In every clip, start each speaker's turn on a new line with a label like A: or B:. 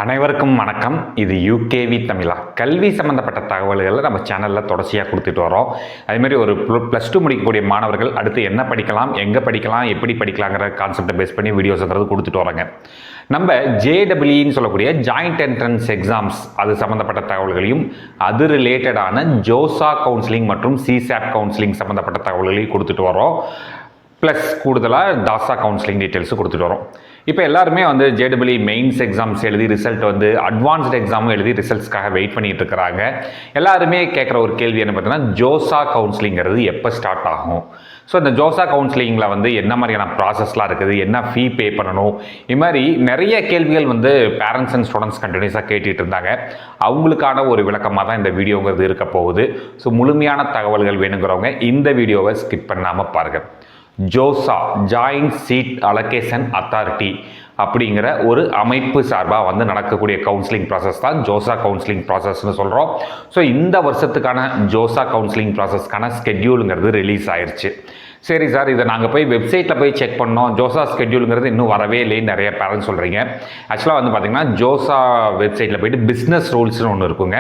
A: அனைவருக்கும் வணக்கம். இது யூகேவி தமிழா. கல்வி சம்மந்தப்பட்ட தகவல்களை நம்ம சேனலில் தொடர்ச்சியாக கொடுத்துட்டு வரோம். அதேமாதிரி ஒரு +2 முடிக்கக்கூடிய மாணவர்கள் அடுத்து என்ன படிக்கலாம், எங்கே படிக்கலாம், எப்படி படிக்கலாங்கிற கான்செப்டை பேஸ் பண்ணி வீடியோஸ்ங்கிறது கொடுத்துட்டு வரோங்க. நம்ம JEEன்னு சொல்லக்கூடிய ஜாயிண்ட் என்ட்ரன்ஸ் எக்ஸாம்ஸ் அது சம்மந்தப்பட்ட தகவல்களையும் அது ரிலேட்டடான ஜோசா கவுன்சிலிங் மற்றும் சிசாட் கவுன்சிலிங் சம்மந்தப்பட்ட தகவல்களையும் கொடுத்துட்டு வரோம். ப்ளஸ் கூடுதலாக தாசா கவுன்சிலிங் டீட்டெயில்ஸும் கொடுத்துட்டு வரோம். இப்போ எல்லாருமே JEE மெயின்ஸ் எக்ஸாம்ஸ் எழுதி ரிசல்ட் அட்வான்ஸ்டு எக்ஸாமும் எழுதி ரிசல்ட்ஸ்க்காக வெயிட் பண்ணிட்டு இருக்கிறாங்க. எல்லாருமே கேட்குற ஒரு கேள்வி என்ன பார்த்தீங்கன்னா, ஜோசா கவுன்சிலிங்கிறது எப்போ ஸ்டார்ட் ஆகும்? ஸோ இந்த ஜோசா கவுன்சிலிங்கில் என்ன மாதிரியான ப்ராசஸ்லாம் இருக்குது, என்ன ஃபீ பே பண்ணணும், இது மாதிரி நிறைய கேள்விகள் பேரண்ட்ஸ் அண்ட் ஸ்டூடெண்ட்ஸ் கண்டினியூஸாக கேட்டுட்டு இருந்தாங்க. அவங்களுக்கான ஒரு விளக்கமாக தான் இந்த வீடியோங்கிறது இருக்க போகுது. ஸோ முழுமையான தகவல்கள் வேணுங்கிறவங்க இந்த வீடியோவை ஸ்கிப் பண்ணாமல் பாருங்கள். JoSAA joint seat allocation authority அப்படிங்கிற ஒரு அமைப்பு சார்பாக நடக்கக்கூடிய கவுன்சிலிங் ப்ராசஸ் தான் ஜோசா கவுன்சிலிங் ப்ராசஸ்னு சொல்கிறோம். ஸோ இந்த வருஷத்துக்கான ஜோசா கவுன்சிலிங் ப்ராசஸ்க்கான ஸ்கெட்யூலுங்கிறது ரிலீஸ் ஆயிடுச்சு. சரி சார், இதை நாங்கள் போய் வெப்சைட்டில் போய் செக் பண்ணோம், ஜோசா ஸ்கெட்யூலுங்கிறது இன்னும் வரவே இல்லைன்னு நிறைய பேரண்ட்ஸ் சொல்கிறீங்க. ஆக்சுவலாக பார்த்தீங்கன்னா ஜோசா வெப்சைட்டில் போயிட்டு பிஸ்னஸ் ரூல்ஸ்னு ஒன்று இருக்குங்க.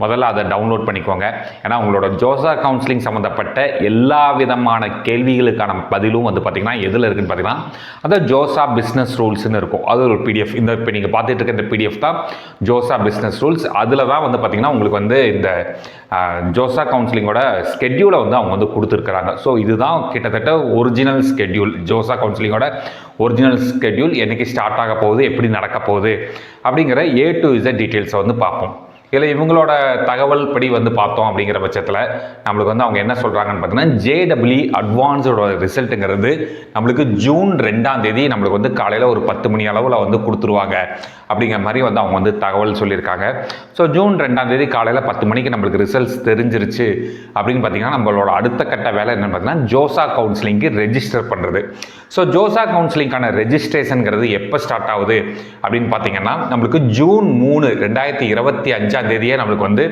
A: முதல்ல அதை டவுன்லோட் பண்ணிக்கோங்க. ஏன்னா உங்களோட ஜோசா கவுன்சிலிங் சம்மந்தப்பட்ட எல்லா விதமான கேள்விகளுக்கான பதிலும் பார்த்தீங்கன்னா எதில் இருக்குன்னு பார்த்தீங்கன்னா அந்த ஜோசா பிஸ்னஸ் ரூல்ஸ்னு இருக்கும். அது ஒரு PDF. இப்போ நீங்கள் பார்த்துட்டு இருக்க இந்த PDF தான் ஜோசா பிஸ்னஸ் ரூல்ஸ். அதில் தான் பார்த்தீங்கன்னா உங்களுக்கு இந்த ஜோசா கவுன்சிலிங்கோட ஸ்கெட்யூலை அவங்க கொடுத்துருக்குறாங்க. ஸோ இதுதான் கிட்டத்தட்ட ஒரிஜினல் ஸ்கெட்யூல். ஜோசா கவுன்சிலிங்கோட ஒரிஜினல் ஸ்கெட்யூல் என்னைக்கு ஸ்டார்ட் ஆக போகுது, எப்படி நடக்க போகுது அப்படிங்கிற A to Z டீட்டெயில்ஸை பார்ப்போம். இல்லை இவங்களோட தகவல் படி பார்த்தோம் அப்படிங்கிற பட்சத்தில் நம்மளுக்கு அவங்க என்ன சொல்கிறாங்கன்னு பார்த்தீங்கன்னா, JEE அட்வான்ஸோட ரிசல்ட்டுங்கிறது நம்மளுக்கு ஜூன் 2ஆம் தேதி நம்மளுக்கு காலையில் ஒரு 10 மணி அளவில் கொடுத்துருவாங்க அப்படிங்கிற மாதிரி அவங்க தகவல் சொல்லியிருக்காங்க. ஸோ ஜூன் 2ஆம் தேதி காலையில் 10 மணிக்கு நம்மளுக்கு ரிசல்ட்ஸ் தெரிஞ்சிருச்சு அப்படின்னு பார்த்தீங்கன்னா நம்மளோட அடுத்த கட்ட வேலை என்னென்னு பார்த்தீங்கன்னா ஜோசா கவுன்சிலிங்க்கு ரெஜிஸ்டர் பண்ணுறது. ஸோ ஜோசா கவுன்சிலிங்கான ரெஜிஸ்ட்ரேஷனுங்கிறது எப்போ ஸ்டார்ட் ஆகுது அப்படின்னு பார்த்தீங்கன்னா நம்மளுக்கு ஜூன் 3, 2025 தேதியே நம்மளுக்கு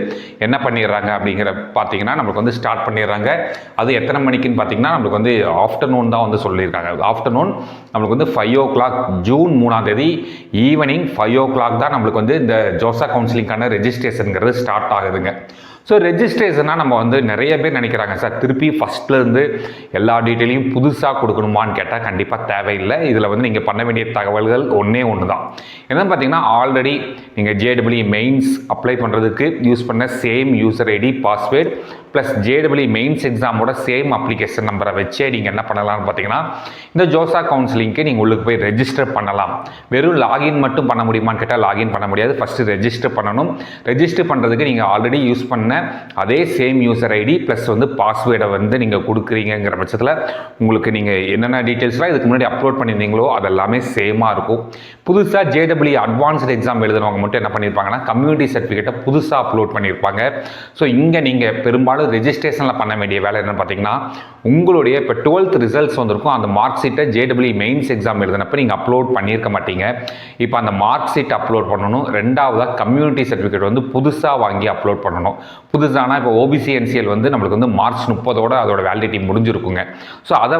A: என்ன பண்ணிடுறாங்க அப்படிங்கிற பார்த்தீங்கன்னா நம்மளுக்கு ஸ்டார்ட் பண்ணிடுறாங்க. அது எத்தனை மணிக்குன்னு பார்த்தீங்கன்னா நம்மளுக்கு ஆஃப்டர்நூன் தான் சொல்லியிருக்காங்க. ஆஃப்டர்நூன் நம்மளுக்கு 5 o'clock ஜூன் 3ஆம் தேதி ஈவினிங் 5 o'clock தான் நம்மளுக்கு இந்த ஜோசா கவுன்சிலிங்கான ரெஜிஸ்ட்ரேஷனுங்கிறது ஸ்டார்ட் ஆகுதுங்க. ஸோ ரெஜிஸ்ட்ரேஷனாக நம்ம நிறைய பேர் நினைக்கிறாங்க, சார் திருப்பி ஃபஸ்ட்லேருந்து எல்லா டீட்டெயிலையும் புதுசாக கொடுக்கணுமான்னு கேட்டால் கண்டிப்பாக தேவையில்லை. இதில் நீங்கள் பண்ண வேண்டிய தகவல்கள் ஒன்று தான். என்னென்னு பார்த்தீங்கன்னா, ஆல்ரெடி நீங்கள் JEE மெயின்ஸ் அப்ளை பண்ணுறதுக்கு யூஸ் பண்ண same user ID password plus JEE mains எக்ஸாமோட சேம் அப்ளிகேஷன் நம்பரை வச்சே நீங்கள் என்ன பண்ணலாம்னு பார்த்தீங்கன்னா இந்த ஜோசா கவுன்சிலிங்க்கு நீங்கள் உள்ளுக்கு போய் ரெஜிஸ்டர் பண்ணலாம். வெறும் லாகின் மட்டும் பண்ண முடியுமான்னு கேட்டால் லாகின் பண்ண முடியாது. ஃபஸ்ட்டு ரெஜிஸ்டர் பண்ணணும். ரெஜிஸ்டர் பண்ணுறதுக்கு நீங்கள் ஆல்ரெடி யூஸ் பண்ண அதே சேம் யூசர் ஐடி ப்ளஸ் பாஸ்வேர்டை நீங்கள் கொடுக்குறீங்கிற பட்சத்தில் உங்களுக்கு நீங்கள் என்னென்ன டீட்டெயில்ஸ்லாம் இதுக்கு முன்னாடி அப்லோட் பண்ணியிருந்தீங்களோ அதெல்லாமே சேமாக இருக்கும். புதுசாக JEE அட்வான்ஸ்டு எக்ஸாம் எழுதுனவங்க மட்டும் என்ன பண்ணியிருப்பாங்கன்னா கம்யூனிட்டி சர்டிஃபிகேட்டை புதுசாக அப்லோட் பண்ணியிருப்பாங்க. ஸோ இங்கே நீங்கள் பெரும்பாலும் ரெஜிஸ்ட்ரேஷனில் பண்ண வேண்டிய வேலை என்னன்னு பார்த்தீங்கன்னா, உங்களுடைய இப்போ 12th ரிசல்ட்ஸ் வந்திருக்கும். அந்த மார்க் ஷீட்டை JEE மெயின்ஸ் எக்ஸாம் எழுதினப்போ நீங்கள் அப்லோட் பண்ணியிருக்க மாட்டீங்க. இப்போ அந்த மார்க் ஷீட் அப்லோட் பண்ணணும். ரெண்டாவதாக கம்யூனிட்டி சர்டிஃபிகேட் புதுசாக வாங்கி அப்லோட் பண்ணணும். புதுசானா இப்போ OBC NCL நம்மளுக்கு மார்ச் 30 அதோட வேலிடிட்டி முடிஞ்சிருக்குங்க. ஸோ அதை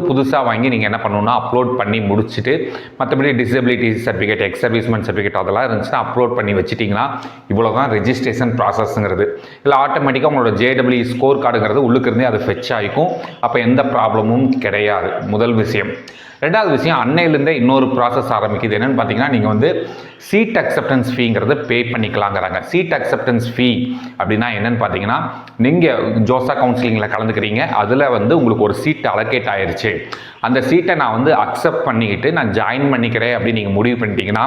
A: புதுசாக வாங்கி நீங்கள் என்ன பண்ணணும்னா அப்லோட் பண்ணி முடிச்சுட்டு, மற்றபடி disability certificate, X servicemen certificate அதெல்லாம் இருந்துச்சுன்னா அப்லோட் பண்ணி வச்சுட்டிங்கன்னா இவ்வளோ தான் ரெஜிஸ்ட்ரேஷன் ப்ராசஸ்ங்கிறது. இல்லை ஆட்டோமேட்டிக்காக உங்களோட JEE ஸ்கோர் கார்டுங்கிறது உள்ளுக்கு இருந்தே அது ஃபெச் ஆகிக்கும். அப்போ எந்த ப்ராப்ளமும் கிடையாது. முதல் விஷயம். ரெண்டாவது விஷயம், அன்னையிலேருந்தே இன்னொரு ப்ராசஸ் ஆரம்பிக்குது. என்னென்னு பார்த்தீங்கன்னா, நீங்கள் சீட் அக்செப்டன்ஸ் ஃபீங்கிறது பே பண்ணிக்கலாங்கிறாங்க. சீட் அக்செப்டன்ஸ் ஃபீ அப்படின்னா என்னென்னு பார்த்தீங்கன்னா, நீங்கள் ஜோசா கவுன்சிலிங்கில் கலந்துக்கிறீங்க. அதில் உங்களுக்கு ஒரு சீட் அலோகேட் ஆயிடுச்சு. அந்த சீட்டை நான் அக்செப்ட் பண்ணிக்கிட்டு நான் ஜாயின் பண்ணிக்கிறேன் அப்படின்னு நீங்கள் முடிவு பண்ணிட்டீங்கன்னா,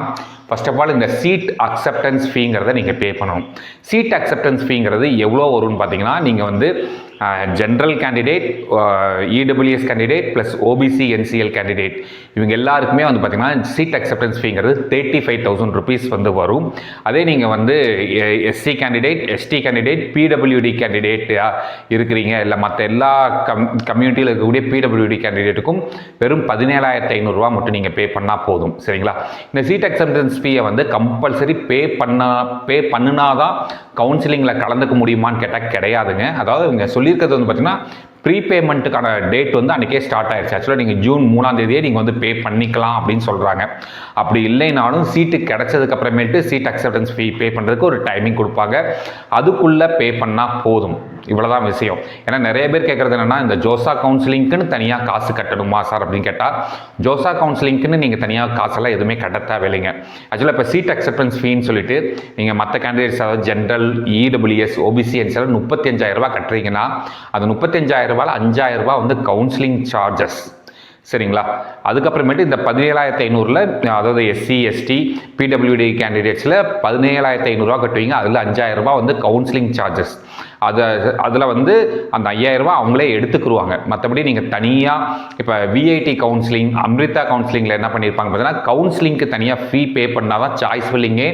A: ஃபர்ஸ்ட் ஆஃப் ஆல் இந்த சீட் அக்செப்டன்ஸ் ஃபீங்கிறத நீங்கள் பே பண்ணணும். சீட் அக்செப்டன்ஸ் ஃபீங்கிறது எவ்வளோ வரும்னு பார்த்தீங்கன்னா, நீங்கள் general candidate, EWS candidate plus OBC NCL candidate இவங்க எல்லாருக்குமே பார்த்தீங்கன்னா சீட் அக்செப்டன்ஸ் ஃபீங்கிறது 35,000 rupees வரும். அதே நீங்கள் SC candidate, ST candidate, PWD கேண்டிடேட்டாக இருக்கிறீங்க, இல்லை மற்ற எல்லா கம்யூனிட்டியில் இருக்கக்கூடிய PWD கேண்டிடேட்டுக்கும் வெறும் 17,500 மட்டும் நீங்கள் பே பண்ணால் போதும். சரிங்களா? இந்த சீட் அக்செப்டன்ஸ் ஃபீயை கம்பல்சரி பே பண்ணினா தான் கவுன்சிலிங்கில் கலந்துக்க முடியுமான்னு கேட்டால் கிடையாதுங்க. அதாவது இவங்க சொல்லி சொல்லியிருக்கிறது வந்து பார்த்தீங்கன்னா ப்ரீபேமெண்ட்டுக்கான டேட் வந்து அன்றைக்கே ஸ்டார்ட் ஆயிடுச்சு. ஆக்சுவலாக நீங்கள் ஜூன் 3ஆம் தேதியே நீங்கள் வந்து பே பண்ணிக்கலாம் அப்படின்னு சொல்கிறாங்க. அப்படி இல்லைனாலும் சீட்டு கிடைச்சதுக்கு அப்புறமேட்டு சீட் அக்செப்டன்ஸ் ஃபீ பே பண்ணுறதுக்கு ஒரு டைமிங் கொடுப்பாங்க. அதுக்குள்ளே பே பண்ணால் போதும். இவ்வளோதான் விஷயம். ஏன்னா நிறைய பேர் கேட்குறது என்னென்னா, இந்த ஜோசா கவுன்சிலிங்க்குன்னு தனியாக காசு கட்டணுமா சார் அப்படின்னு கேட்டால், ஜோசா கவுன்சிலிங்க்குன்னு நீங்கள் தனியாக காசெல்லாம் எதுவுமே கட்ட தேவையில்லைங்க. ஆக்சுவலாக இப்போ சீட் அக்செப்டன்ஸ் ஃபீன்னு சொல்லிட்டு நீங்கள் மற்ற கேண்டிடேட்ஸ், அதாவது ஜென்ரல், இடபிள்யூஎஸ், ஓபிசிஎன்ஸ் எல்லாம் 35,000 ரூபா கட்டுறீங்கன்னா, அது 35,000 ரூபாயில் 5,000 ரூபா வந்து கவுன்சிலிங் சார்ஜஸ். சரிங்களா? அதுக்கப்புறமேட்டு இந்த 17,500ல் அதாவது எஸ்சி, எஸ்டி, பிடபிள்யூடி கேண்டிடேட்ஸில் 17,500 ரூபா கட்டுவீங்க. அதில் 5,000 ரூபா வந்து கவுன்சிலிங் சார்ஜஸ். அதில் வந்து அந்த 5,000 ரூபா அவங்களே எடுத்துக்கிடுவாங்க. மற்றபடி நீங்கள் தனியாக இப்போ விஐடி கவுன்சிலிங், அம்ரிதா கவுன்சிலிங்கில் என்ன பண்ணியிருப்பாங்க பார்த்தீங்கன்னா, கவுன்சிலிங்க்கு தனியாக ஃபீ பே பண்ணால் தான் சாய்ஸ் ஃபில்லிங்கே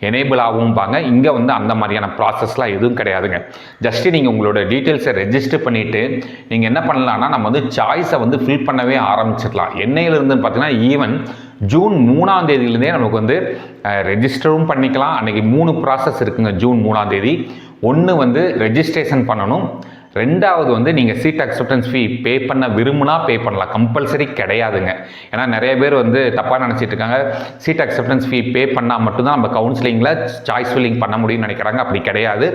A: எனேபிள் ஆகும்பாங்க. இங்கே வந்து அந்த மாதிரியான ப்ராசஸ்லாம் எதுவும் கிடையாதுங்க. ஜஸ்ட்டு நீங்கள் உங்களோட டீட்டெயில்ஸை ரெஜிஸ்டர் பண்ணிவிட்டு நீங்கள் என்ன பண்ணலான்னா, நம்ம வந்து சாய்ஸை வந்து ஃபில் பண்ணவே ஆரம்பிச்சிடலாம். என்னையிலிருந்துன்னு பார்த்தீங்கன்னா, ஈவன் ஜூன் 3ஆம் தேதியிலேருந்தே நமக்கு வந்து ரெஜிஸ்டரும் பண்ணிக்கலாம். அன்றைக்கி 3 ப்ராசஸ் இருக்குங்க. ஜூன் 3ஆம் தேதி ஒன்று வந்து ரெஜிஸ்ட்ரேஷன் பண்ணணும். ரெண்டாவது வந்து நீங்கள் சீட் அக்செப்டன்ஸ் ஃபீ பே பண்ண விரும்புனா பே பண்ணலாம். கம்பல்சரி கிடையாதுங்க. ஏன்னா நிறைய பேர் வந்து தப்பாக நினச்சிட்டு இருக்காங்க, சீட் அக்செப்டன்ஸ் ஃபீ பே பண்ணால் மட்டும்தான் நம்ம கவுன்சிலிங்கில் சாய்ஸ் ஃபில்லிங் பண்ண முடியும்னு நினைக்கிறாங்க. அப்படி கிடையாது.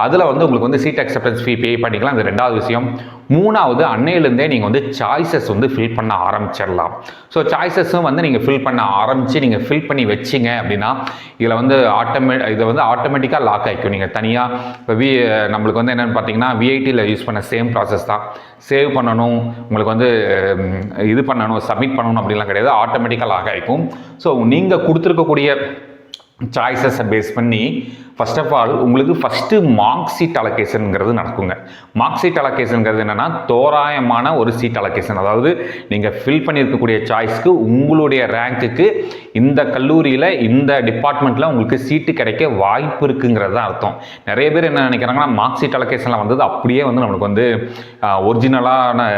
A: அதில் வந்து உங்களுக்கு வந்து சீட் அக்செப்டன்ஸ் ஃபீ பே பண்ணிக்கலாம். அது ரெண்டாவது விஷயம். மூணாவது, அன்னையிலேருந்தே நீங்கள் வந்து சாய்ஸஸ் வந்து ஃபில் பண்ண ஆரம்பிச்சிடலாம். ஸோ சாய்ஸஸும் வந்து நீங்கள் ஃபில் பண்ண ஆரம்பித்து நீங்கள் ஃபில் பண்ணி வச்சிங்க அப்படின்னா இதில் வந்து இதை வந்து ஆட்டோமேட்டிக்காக லாக் ஆகிக்கும். நீங்கள் தனியாக இப்போ நம்மளுக்கு வந்து என்னென்னு பார்த்தீங்கன்னா, விஐடியில் யூஸ் பண்ண சேம் ப்ராசஸ் தான். சேவ் பண்ணணும், உங்களுக்கு வந்து இது பண்ணணும், சப்மிட் பண்ணணும் அப்படின்லாம் கிடையாது. ஆட்டோமேட்டிக்காக லாக் ஆகிக்கும். ஸோ நீங்கள் கொடுத்துருக்கக்கூடிய சாய்ஸஸை பேஸ் பண்ணி ஃபர்ஸ்ட் ஆஃப் ஆல் உங்களுக்கு ஃபஸ்ட்டு மார்க் சீட் அலோகேஷனுங்கிறது நடக்குங்க. மார்க் சீட் அலோகேஷனுங்கிறது என்னென்னா, தோராயமான ஒரு சீட் அலோகேஷன். அதாவது நீங்கள் ஃபில் பண்ணியிருக்கக்கூடிய சாய்ஸ்க்கு உங்களுடைய ரேங்க்குக்கு இந்த கல்லூரியில் இந்த டிபார்ட்மெண்ட்டில் உங்களுக்கு சீட்டு கிடைக்க வாய்ப்பு இருக்குங்கிறது தான் அர்த்தம். நிறைய பேர் என்ன நினைக்கிறாங்கன்னா, மார்க் சீட் அலோகேஷனில் வந்தது அப்படியே வந்து நம்மளுக்கு வந்து ஒரிஜினலான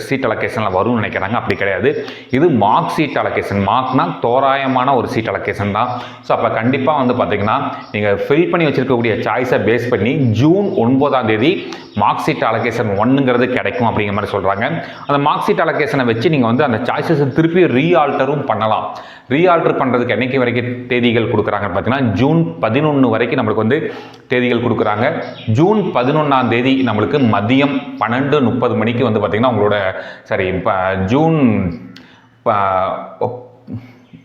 A: சீட் அலோகேஷனில் வரும்னு நினைக்கிறாங்க. அப்படி கிடையாது. இது மார்க் சீட் அலோகேஷன். மார்க்னா தோராயமான ஒரு சீட் அலோகேஷன் தான். ஸோ அப்போ கண்டிப்பாக வந்து பார்த்தீங்கன்னா, நீங்கள் ஃபில் பண்ணி வச்சிருக்கக்கூடிய சாய்ஸை பேஸ் பண்ணி ஜூன் 9ஆம் தேதி மார்க் சீட் அலோகேஷன் 1ங்கிறது கிடைக்கும் அப்படிங்கிற மாதிரி சொல்கிறாங்க. அந்த மார்க் சீட் அலோகேஷனை வச்சு நீங்கள் வந்து அந்த சாய்ஸஸை திருப்பி ரீஆல்டரும் பண்ணலாம். ரீஆல்டர் பண்ணுறதுக்கு என்னைக்கு வரைக்கும் தேதிகள் கொடுக்குறாங்கன்னு பார்த்தீங்கன்னா, ஜூன் 11 வரைக்கும் நம்மளுக்கு வந்து தேதிகள் கொடுக்குறாங்க. ஜூன் 11ஆம் தேதி நம்மளுக்கு மதியம் 12:30 மணிக்கு வந்து பார்த்திங்கன்னா உங்களோட இப்போ ஜூன்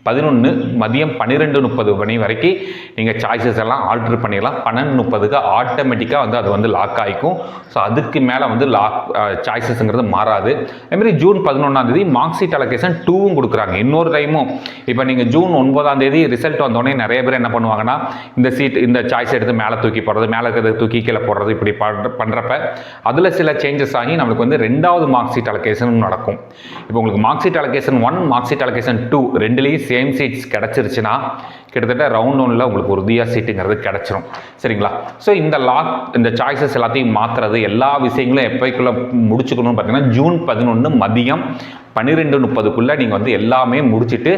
A: 11 மதியம் 12:30 மணி வரைக்கும் நீங்கள் சாய்ஸஸ் எல்லாம் ஆல்ட்ரு பண்ணிடலாம். 12:30க்கு ஆட்டோமேட்டிக்காக வந்து அது வந்து லாக் ஆகிக்கும். ஸோ அதுக்கு மேலே வந்து சாய்ஸஸ்ங்கிறது மாறாது. அதேமாதிரி ஜூன் 11ஆம் தேதி மார்க் சீட் அலோகேஷன் 2வும் கொடுக்குறாங்க. இன்னொரு டைமும் இப்போ நீங்கள் ஜூன் 9ஆம் தேதி ரிசல்ட் வந்தோடனே நிறைய பேர் என்ன பண்ணுவாங்கன்னா, இந்த சாய்ஸ் எடுத்து மேலே தூக்கி போடுறது, மேலே இருக்கிறத தூக்கி கீழே போடுறது, இப்படி பண்ணுறப்ப அதில் சில சேஞ்சஸ் ஆகி நம்மளுக்கு வந்து 2வது மார்க் சீட் அலோகேஷனும் நடக்கும். இப்போ உங்களுக்கு mark sheet allocation 1, mark sheet allocation 2 ரெண்டுலேயும் சேம் சீட்ஸ் கிடச்சிருச்சுன்னா கிட்டத்தட்ட ரவுண்ட் 1ல் உங்களுக்கு உறுதியாக சீட்டுங்கிறது கிடச்சிரும். சரிங்களா? ஸோ இந்த சாய்ஸஸ் எல்லாத்தையும் மாற்றுறது, எல்லா விஷயங்களும் எப்போக்குள்ளே முடிச்சுக்கணும்னு பார்த்தீங்கன்னா, ஜூன் 11 மதியம் 12:30க்குள்ளே நீங்கள் வந்து எல்லாமே முடிச்சுட்டு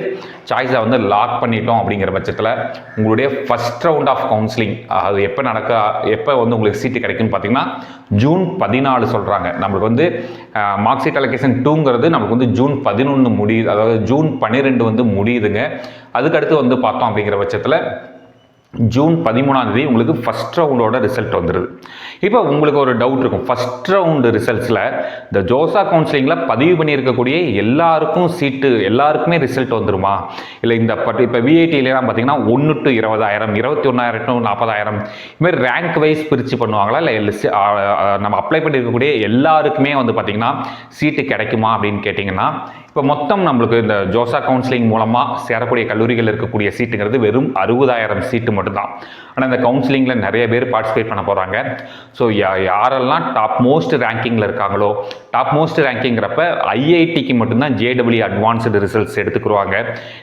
A: சாய்ஸை வந்து லாக் பண்ணிட்டோம். அப்படிங்கிற பட்சத்தில் உங்களுடைய ஃபஸ்ட் ரவுண்ட் ஆஃப் கவுன்சிலிங் அது எப்போ வந்து உங்களுக்கு சீட்டு கிடைக்குன்னு பார்த்தீங்கன்னா, ஜூன் 14 சொல்கிறாங்க. நம்மளுக்கு வந்து மார்க் சீட் அலோகேஷன் 2ங்கிறது நம்மளுக்கு வந்து ஜூன் 11 முடியுது. அதாவது ஜூன் 12 வந்து முடியுதுங்க. அதுக்கடுத்து வந்து பார்த்தோம் அப்படிங்கிற பட்சத்தில் ஜூன் 13ஆம் தேதி உங்களுக்கு ஃபஸ்ட் ரவுண்டோட ரிசல்ட் வந்துடுது. இப்போ உங்களுக்கு ஒரு டவுட் இருக்கும், ஃபஸ்ட் ரவுண்டு ரிசல்ட்ஸில் இந்த ஜோசா கவுன்சிலிங்கில் பதிவு பண்ணியிருக்கக்கூடிய எல்லாருக்குமே ரிசல்ட் வந்துருமா? இல்லை இப்போ விஐடிலாம் பார்த்தீங்கன்னா 1 to 20,000, 21,000 to 40,000 இதுமாதிரி ரேங்க் வைஸ் பிரித்து பண்ணுவாங்களா? இல்லை நம்ம அப்ளை பண்ணியிருக்கக்கூடிய எல்லாருக்குமே வந்து பார்த்திங்கன்னா சீட்டு கிடைக்குமா அப்படின்னு கேட்டிங்கன்னா, இப்போ மொத்தம் நம்மளுக்கு இந்த ஜோசா கவுன்சிலிங் மூலமாக சேரக்கூடிய கல்லூரிகள் இருக்கக்கூடிய சீட்டுங்கிறது வெறும் 60,000 சீட்டு மட்டும்தான். ஆனால் இந்த கவுன்சிலிங்கில் நிறைய பேர் பார்ட்டிசிபேட் பண்ண போகிறாங்க. ஸோ யாரெல்லாம் டாப் மோஸ்ட் ரேங்கிங்கில் இருக்காங்களோ, டாப் மோஸ்ட் ரேங்கிங்கிறப்ப ஐஐடிக்கு மட்டும்தான் ஜேடபிள்யூ அட்வான்ஸ்டு ரிசல்ட்ஸ் எடுத்துக்குருவாங்க.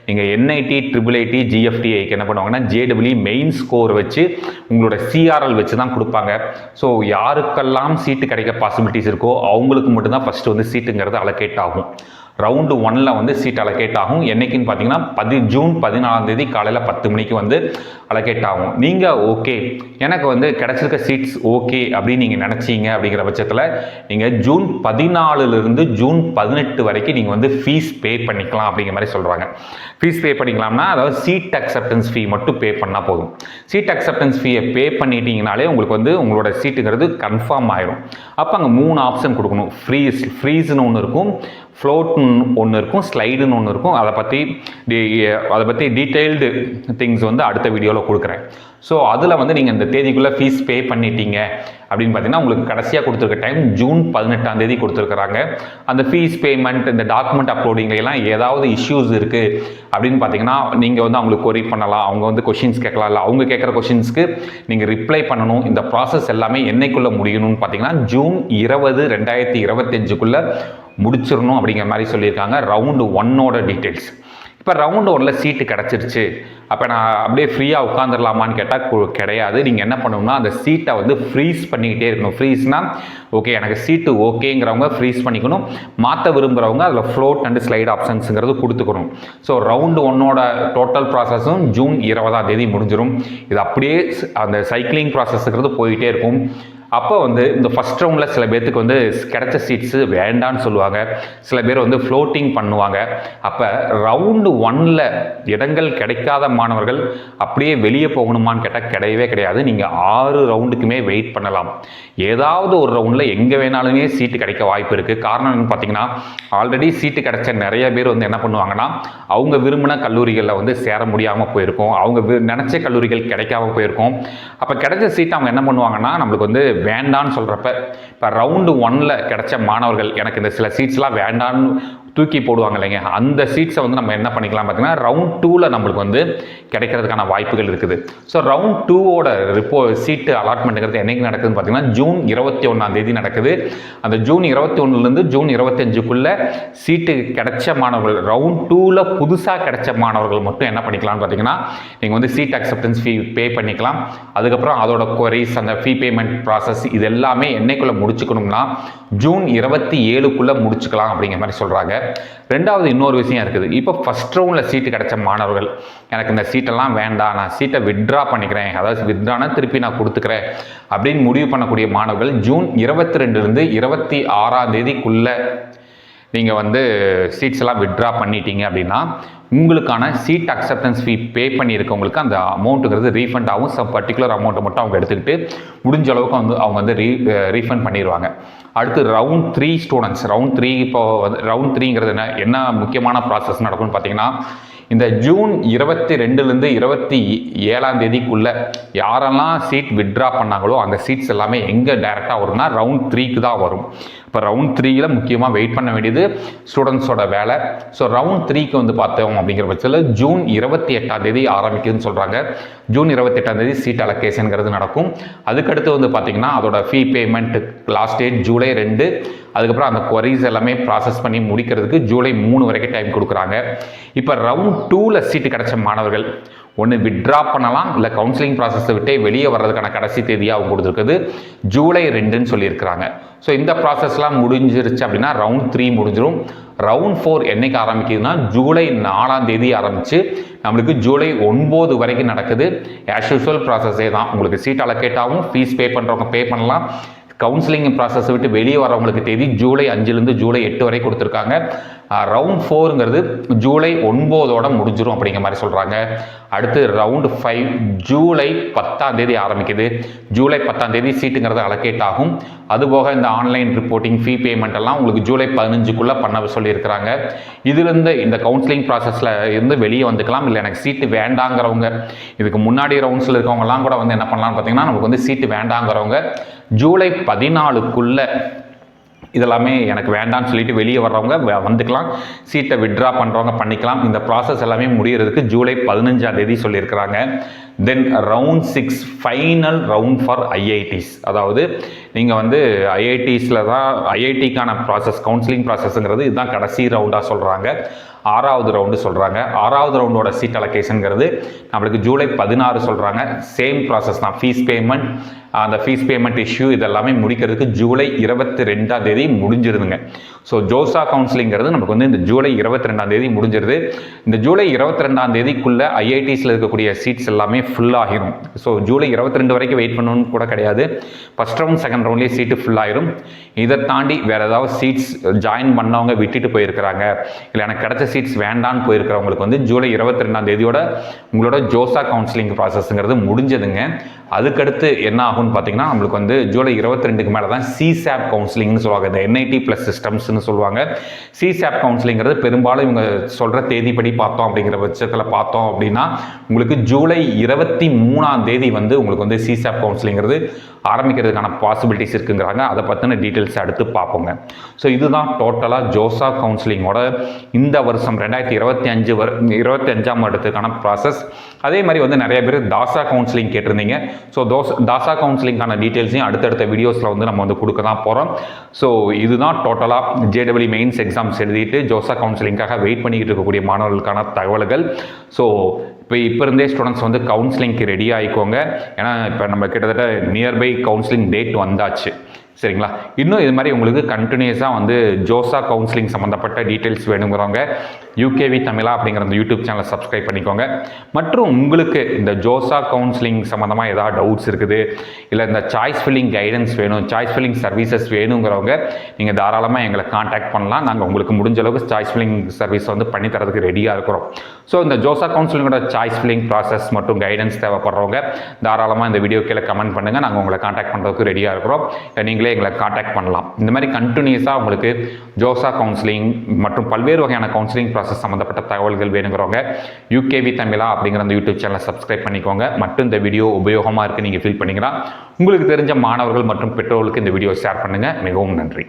A: நீங்கள் என்ஐடி, IIIT, GFTஐக்கு என்ன பண்ணுவாங்கன்னா ஜேடபிள்யூ மெயின் ஸ்கோர் வச்சு உங்களோட சிஆர்எல் வச்சு தான் கொடுப்பாங்க. ஸோ யாருக்கெல்லாம் சீட்டு கிடைக்க பாசிபிலிட்டிஸ் இருக்கோ அவங்களுக்கு மட்டும்தான் ஃபஸ்ட்டு வந்து சீட்டுங்கிறது அலோகேட் ஆகும். ரவுண்டு 1ல் வந்து சீட் அலோகேட் ஆகும். என்னைக்குன்னு பார்த்தீங்கன்னா ஜூன் 14 காலையில் 10 மணிக்கு வந்து அலோகேட் ஆகும். நீங்கள் ஓகே எனக்கு வந்து கிடச்சிருக்க சீட்ஸ் ஓகே அப்படின்னு நீங்கள் நினச்சிங்க அப்படிங்கிற பட்சத்தில் நீங்கள் ஜூன் 14லிருந்து ஜூன் 18 வரைக்கும் நீங்கள் வந்து ஃபீஸ் பே பண்ணிக்கலாம் அப்படிங்கிற மாதிரி சொல்கிறாங்க. ஃபீஸ் பே பண்ணிக்கலாம்னா அதாவது சீட் அக்செப்டன்ஸ் ஃபீ மட்டும் பே பண்ணால் போதும். சீட் அக்செப்டன்ஸ் ஃபீயை பே பண்ணிட்டீங்கனாலே உங்களுக்கு வந்து உங்களோட சீட்டுங்கிறது கன்ஃபார்ம் ஆயிடும். அப்போ அங்கே 3 ஆப்ஷன் கொடுக்கணும். ஃப்ரீஸ்னு ஒன்று இருக்கும், ஃப்ளோட்னு ஒன்று இருக்கும், ஸ்லைடுன்னு ஒன்று இருக்கும். அதை பற்றி டீட்டெயில்டு திங்ஸ் வந்து அடுத்த வீடியோவில் கொடுக்குறேன். ஸோ அதில் வந்து நீங்கள் இந்த தேதிக்குள்ளே ஃபீஸ் பே பண்ணிட்டீங்க அப்படின்னு பார்த்தீங்கன்னா உங்களுக்கு கடைசியாக கொடுத்துருக்க டைம் ஜூன் 18 கொடுத்துருக்குறாங்க. அந்த ஃபீஸ் பேமெண்ட், இந்த டாக்குமெண்ட் அப்லோடிங்லாம் ஏதாவது இஷ்யூஸ் இருக்குது அப்படின்னு பார்த்தீங்கன்னா நீங்கள் வந்து அவங்களுக்கு கொரி பண்ணலாம். அவங்க வந்து கொஷின்ஸ் கேட்கலாம், இல்லை அவங்க கேட்குற கொஷின்ஸ்க்கு நீங்கள் ரிப்ளை பண்ணணும். இந்த ப்ராசஸ் எல்லாமே என்னைக்குள்ளே முடியணும்னு பார்த்தீங்கன்னா ஜூன் 20, 2025 முடிச்சிடணும் அப்படிங்கிற மாதிரி சொல்லியிருக்காங்க. ரவுண்டு 1ஓட டீட்டெயில்ஸ். இப்போ ரவுண்டு 1ல் சீட்டு கிடச்சிருச்சு, அப்போ நான் அப்படியே ஃப்ரீயாக உட்காந்துடலாமான்னு கேட்டால் கிடையாது. நீங்கள் என்ன பண்ணணும்னா அந்த சீட்டை வந்து ஃப்ரீஸ் பண்ணிக்கிட்டே இருக்கணும். ஃப்ரீஸ்னால் ஓகே எனக்கு சீட்டு ஓகேங்கிறவங்க ஃப்ரீஸ் பண்ணிக்கணும், மாற்ற விரும்புகிறவங்க அதில் ஃப்ளோட் அண்ட் ஸ்லைட் ஆப்ஷன்ஸுங்கிறது கொடுத்துக்கணும். ஸோ ரவுண்டு 1ஓட டோட்டல் ப்ராசஸும் ஜூன் 20 முடிஞ்சிடும். இது அப்படியே அந்த சைக்கிளிங் ப்ராசஸ்ங்கிறது போயிட்டே இருக்கும். அப்போ வந்து இந்த ஃபஸ்ட் ரவுண்டில் சில பேர்த்துக்கு வந்து கிடைச்ச சீட்ஸு வேண்டான்னு சொல்லுவாங்க, சில பேர் வந்து ஃப்ளோட்டிங் பண்ணுவாங்க. அப்போ ரவுண்டு 1ல் இடங்கள் கிடைக்காத மாணவர்கள் அப்படியே வெளியே போகணுமான்னு கேட்டால் கிடையவே கிடையாது. நீங்கள் 6 ரவுண்டுக்குமே வெயிட் பண்ணலாம். ஏதாவது ஒரு ரவுண்டில் எங்கே வேணாலுமே சீட்டு கிடைக்க வாய்ப்பு இருக்குது. காரணம் என்னன்னு பார்த்தீங்கன்னா ஆல்ரெடி சீட்டு கிடைச்ச நிறைய பேர் வந்து என்ன பண்ணுவாங்கன்னா அவங்க விரும்பின கல்லூரிகளில் வந்து சேர முடியாமல் போயிருக்கும், அவங்க நினச்ச கல்லூரிகள் கிடைக்காம போயிருக்கும். அப்போ கிடைச்ச சீட்டை அவங்க என்ன பண்ணுவாங்கன்னா நம்மளுக்கு வந்து வேண்டான்னு சொல்கிறப்ப இப்போ ரவுண்டு 1ல் கிடைச்ச மாணவர்கள் எனக்கு இந்த சில சீட்ஸ்லாம் வேண்டான்னு தூக்கி போடுவாங்க இல்லைங்க, அந்த சீட்ஸை வந்து நம்ம என்ன பண்ணிக்கலாம் பார்த்தீங்கன்னா ரவுண்ட் 2ல் நம்மளுக்கு வந்து கிடைக்கிறதுக்கான வாய்ப்புகள் இருக்குது. ஸோ ரவுண்ட் 2ஓட சீட்டு அலாட்மெண்ட்டுங்கிறது என்றைக்கு நடக்குதுன்னு பார்த்தீங்கன்னா ஜூன் 21 நடக்குது. அந்த ஜூன் 21லேருந்து ஜூன் 25 சீட்டு கிடைச்ச மாணவர்கள், ரவுண்ட் 2ல் புதுசாக கிடைச்ச மாணவர்கள் மட்டும் என்ன பண்ணிக்கலாம்னு பார்த்தீங்கன்னா நீங்கள் வந்து சீட் அக்செப்டன்ஸ் ஃபீ பே பண்ணிக்கலாம். அதுக்கப்புறம் அதோட குவரிஸ், அந்த ஃபீ பேமெண்ட் ப்ராசஸ் இது எல்லாமே என்னைக்குள்ளே முடிச்சுக்கணும்னா ஜூன் 27 முடிச்சுக்கலாம் அப்படிங்கிற மாதிரி சொல்கிறாங்க. ரெண்டாவது இன்னொரு விஷயம் இருக்குது. இப்போ ஃபஸ்ட் ரவுண்டில் சீட்டு கிடைச்ச மாணவர்கள் எனக்கு இந்த சீட்டெல்லாம் வேண்டாம், நான் சீட்டை வித்ட்ரா பண்ணிக்கிறேன், அதாவது வித்ட்ரானா திருப்பி நான் கொடுத்துக்கிறேன் அப்படின்னு முடிவு பண்ணக்கூடிய மாணவர்கள் ஜூன் 22லேருந்து 26 நீங்கள் வந்து சீட்ஸ் எல்லாம் வித்ட்ரா பண்ணிட்டீங்க அப்படின்னா உங்களுக்கான சீட் அக்செப்டன்ஸ் ஃபீ பே பண்ணியிருக்கவங்களுக்கு அந்த அமௌண்ட்டுங்கிறது ரீஃபண்ட் ஆகும். சம் பர்டிகுலர் அமௌண்ட்டை மட்டும் அவங்க எடுத்துக்கிட்டு முடிஞ்ச அளவுக்கு வந்து அவங்க வந்து ரீஃபண்ட் பண்ணிடுவாங்க. அடுத்து ரவுண்ட் 3 ஸ்டூடெண்ட்ஸ். ரவுண்ட் 3 இப்போ ரவுண்ட் 3ங்கிறது என்ன முக்கியமான ப்ராசஸ் நடக்கும்னு பார்த்தீங்கன்னா இந்த ஜூன் 22லேருந்து 27 யாரெல்லாம் சீட் வித்ட்ரா பண்ணாங்களோ அந்த சீட்ஸ் எல்லாமே எங்கே டைரெக்டாக வரும்னா ரவுண்ட் 3க்கு தான் வரும். இப்போ ரவுண்ட் 3ல் முக்கியமாக வெயிட் பண்ண வேண்டியது ஸ்டூடெண்ட்ஸோட வேலை. ஸோ ரவுண்ட் 3க்கு வந்து பார்த்தோம் அப்படிங்கிற பட்சத்தில் ஜூன் 28 ஆரம்பிக்குதுன்னு சொல்கிறாங்க. ஜூன் 28 சீட் அலோகேஷன்ங்கிறது நடக்கும். அதுக்கடுத்து வந்து பார்த்திங்கன்னா அதோட ஃபீ பேமெண்ட் லாஸ்ட் டேட் ஜூலை 2. அதுக்கப்புறம் அந்த குவரிஸ் எல்லாமே ப்ராசஸ் பண்ணி முடிக்கிறதுக்கு ஜூலை 3 வரைக்கும் டைம் கொடுக்குறாங்க. இப்போ ரவுண்ட் 2ல் சீட்டு கிடைச்ச மாணவர்கள் ஒன்று வித்ட்ரா பண்ணலாம், இல்லை கவுன்சிலிங் ப்ராசஸை விட்டே வெளியே வர்றதுக்கான கடைசி தேதியாக அவங்க கொடுத்துருக்குது ஜூலை 2ன்னு சொல்லியிருக்கிறாங்க. ஸோ இந்த ப்ராசஸ்லாம் முடிஞ்சிருச்சு அப்படின்னா ரவுண்ட் 3 முடிஞ்சிடும். ரவுண்ட் 4 என்னைக்கு ஆரம்பிக்குதுன்னா ஜூலை 4 ஆரம்பித்து நம்மளுக்கு ஜூலை 9 வரைக்கும் நடக்குது. ஆஸ் யூஸ்வல் ப்ராசஸே தான். உங்களுக்கு சீட் அலோகேட் ஆகும், ஃபீஸ் பே பண்ணுறவங்க பே பண்ணலாம். கவுன்சிலிங் ப்ராசஸை விட்டு வெளியே வரவங்களுக்கு தேதி ஜூலை 5லேருந்து ஜூலை 8 வரை கொடுத்துருக்காங்க. ரவுண்ட் 4ங்கிறது ஜூலை 9 முடிஞ்சிடும் அப்படிங்கிற மாதிரி சொல்கிறாங்க. அடுத்து ரவுண்டு 5 ஜூலை 10 ஆரம்பிக்குது. ஜூலை 10 சீட்டுங்கிறது அலோகேட் ஆகும். அதுபோக இந்த ஆன்லைன் ரிப்போர்ட்டிங், ஃபீ பேமெண்ட் எல்லாம் உங்களுக்கு ஜூலை 15 பண்ண சொல்லியிருக்கிறாங்க. இதுலேருந்து இந்த கவுன்சிலிங் ப்ராசஸில் இருந்து வெளியே வந்துக்கலாம். இல்லை எனக்கு சீட்டு வேண்டாங்கிறவங்க, இதுக்கு முன்னாடி ரவுண்ட்ஸில் இருக்கவங்கலாம் கூட வந்து என்ன பண்ணலாம்னு பார்த்தீங்கன்னா நமக்கு வந்து சீட்டு வேண்டாங்கிறவங்க ஜூலை 14 இதெல்லாமே எனக்கு வேண்டாம்னு சொல்லிட்டு வெளியே வர்றவங்க வந்துக்கலாம். சீட்டை வித்ட்ரா பண்ணுறவங்க பண்ணிக்கலாம். இந்த ப்ராசஸ் எல்லாமே முடிகிறதுக்கு ஜூலை 15 சொல்லியிருக்கிறாங்க. Then round 6 final round for IITs. அதாவது நீங்கள் வந்து ஐஐடிஸில் தான் ஐஐடிக்கான ப்ராசஸ் கவுன்சிலிங் ப்ராசஸ்ங்கிறது இதுதான் கடைசி ரவுண்டாக சொல்கிறாங்க. 6வது ரவுண்டு சொல்கிறாங்க. 6வது ரவுண்டோட சீட் அலோகேஷனுங்கிறது நம்மளுக்கு ஜூலை 16 சொல்கிறாங்க. சேம் ப்ராசஸ் தான். ஃபீஸ் பேமெண்ட், அந்த ஃபீஸ் பேமெண்ட் இஷ்யூ இதெல்லாமே முடிக்கிறதுக்கு ஜூலை 22ஆம் தேதி முடிஞ்சிருதுங்க. ஸோ ஜோசா கவுன்சிலிங்கிறது நமக்கு வந்து இந்த ஜூலை 22ஆம் தேதி முடிஞ்சிருது. இந்த ஜூலை 22ஆம் தேதிக்குள்ளே ஐஐடிஸில் இருக்கக்கூடிய சீட்ஸ் எல்லாமே ஃபுல் ஆகிரும். ஸோ ஜூலை 22 வரைக்கும் வெயிட் பண்ணணும்னு கூட கிடையாது. ஃபஸ்ட் ரவுண்ட் செகண்ட் ரவுண்ட்லேயே சீட்டு ஃபுல் ஆயிரும். இதை தாண்டி வேறு ஏதாவது சீட்ஸ் ஜாயின் பண்ணவங்க விட்டுட்டு போயிருக்கிறாங்க, இல்லை எனக்கு கிடைச்ச சீட்ஸ் வேண்டான்னு போயிருக்கிறவங்களுக்கு வந்து ஜூலை 22ஆம் தேதியோட உங்களோட ஜோசா கவுன்சிலிங் ப்ராசஸ்ங்கிறது முடிஞ்சதுங்க. அதுக்கடுத்து என்ன ஆகும்னு பார்த்தீங்கன்னா நம்மளுக்கு வந்து ஜூலை 22க்கு மேலே தான் சிசாப் கவுன்சிலிங்னு சொல்லுவாங்க. இந்த என்ஐடி ப்ளஸ் சிஸ்டம்ஸ்னு சொல்லுவாங்க. சிசாப் கவுன்சிலிங்கிறது பெரும்பாலும் இவங்க சொல்கிற தேதிப்படி பார்த்தோம் அப்படிங்கிற பட்சத்தில் பார்த்தோம் அப்படின்னா உங்களுக்கு ஜூலை 23ஆம் தேதி வந்து உங்களுக்கு வந்து சிசாப் கவுன்சிலிங்கிறது ஆரம்பிக்கிறதுக்கான பாசிபிலிட்டிஸ் இருக்குங்கிறாங்க. அதை பற்றின டீட்டெயில்ஸ் அடுத்து பார்ப்போங்க. ஸோ இதுதான் டோட்டலாக ஜோசா கவுன்சிலிங்கோட இந்த வருஷம் 2025ஆம் வருடத்துக்கான ப்ராசஸ். அதே மாதிரி வந்து நிறைய பேர் தாசா கவுன்சிலிங் கேட்டிருந்தீங்க. ஸோ தாசா கவுன்சிலிங்கான டீட்டெயில்ஸையும் அடுத்தடுத்த வீடியோஸில் வந்து நம்ம வந்து கொடுக்க தான் போகிறோம். ஸோ இதுதான் டோட்டலாக ஜேடபிள்யூ மெயின்ஸ் எக்ஸாம்ஸ் எழுதிட்டு ஜோசா கவுன்சிலிங்காக வெயிட் பண்ணிக்கிட்டு இருக்கக்கூடிய மாணவர்களுக்கான தகவல்கள். ஸோ இப்போ இருந்தே ஸ்டூடெண்ட்ஸ் வந்து கவுன்சிலிங்க்கு ரெடி ஆகிக்கோங்க. ஏன்னா இப்போ நம்ம கிட்டத்தட்ட நியர்பை கவுன்சிலிங் டேட் வந்தாச்சு. சரிங்களா? இன்னும் இது மாதிரி உங்களுக்கு கண்டினியூஸாக வந்து ஜோசா கவுன்சிலிங் சம்மந்தப்பட்ட டீட்டெயில்ஸ் வேணுங்கிறவங்க யூகேவி தமிழா அப்படிங்கிற அந்த யூடியூப் சேனலை சப்ஸ்கிரைப் பண்ணிக்கோங்க. மற்றும் உங்களுக்கு இந்த ஜோசா கவுன்சிலிங் சம்மந்தமாக ஏதாவது டவுட்ஸ் இருக்குது, இல்லை இந்த சாய்ஸ் ஃபில்லிங் கைடன்ஸ் வேணும், சாய்ஸ் ஃபில்லிங் சர்வீசஸ் வேணுங்கிறவங்க நீங்கள் தாராளமாக எங்களை காண்டாக்ட் பண்ணலாம். நாங்கள் உங்களுக்கு முடிஞ்ச அளவுக்கு சாய்ஸ் ஃபில்லிங் சர்வீஸ் வந்து பண்ணித்தரதுக்கு ரெடியாக இருக்கிறோம். ஸோ இந்த ஜோசா கவுன்சிலிங்கோட சாய்ஸ் ஃபில்லிங் ப்ராசஸ் மற்றும் கைடன்ஸ் தேவைப்படுறவங்க தாராளமாக இந்த வீடியோ கீழே கமெண்ட் பண்ணுங்கள். நாங்கள் உங்களை காண்டாக்ட் பண்ணுறதுக்கு ரெடியாக இருக்கிறோம். நீங்களே எங்களை காண்டாக்ட் பண்ணலாம். இந்த மாதிரி கண்டினியூஸாக உங்களுக்கு ஜோசா கவுன்சிலிங் மற்றும் பல்வேறு வகையான கவுன்சிலிங் ப்ராசஸ் சம்மந்தப்பட்ட தகவல்கள் வேணுங்கிறவங்க யூகேவி தமிழா அப்படிங்கிற அந்த யூடியூப் சேனலை சப்ஸ்கிரைப் பண்ணிக்கோங்க. மற்றும் இந்த வீடியோ உபயோகமாக இருக்குது நீங்கள் ஃபீல் பண்ணிங்கன்னா உங்களுக்கு தெரிஞ்ச மாணவர்கள் மற்றும் பெற்றோர்களுக்கு இந்த வீடியோ ஷேர் பண்ணுங்கள். மிகவும் நன்றி.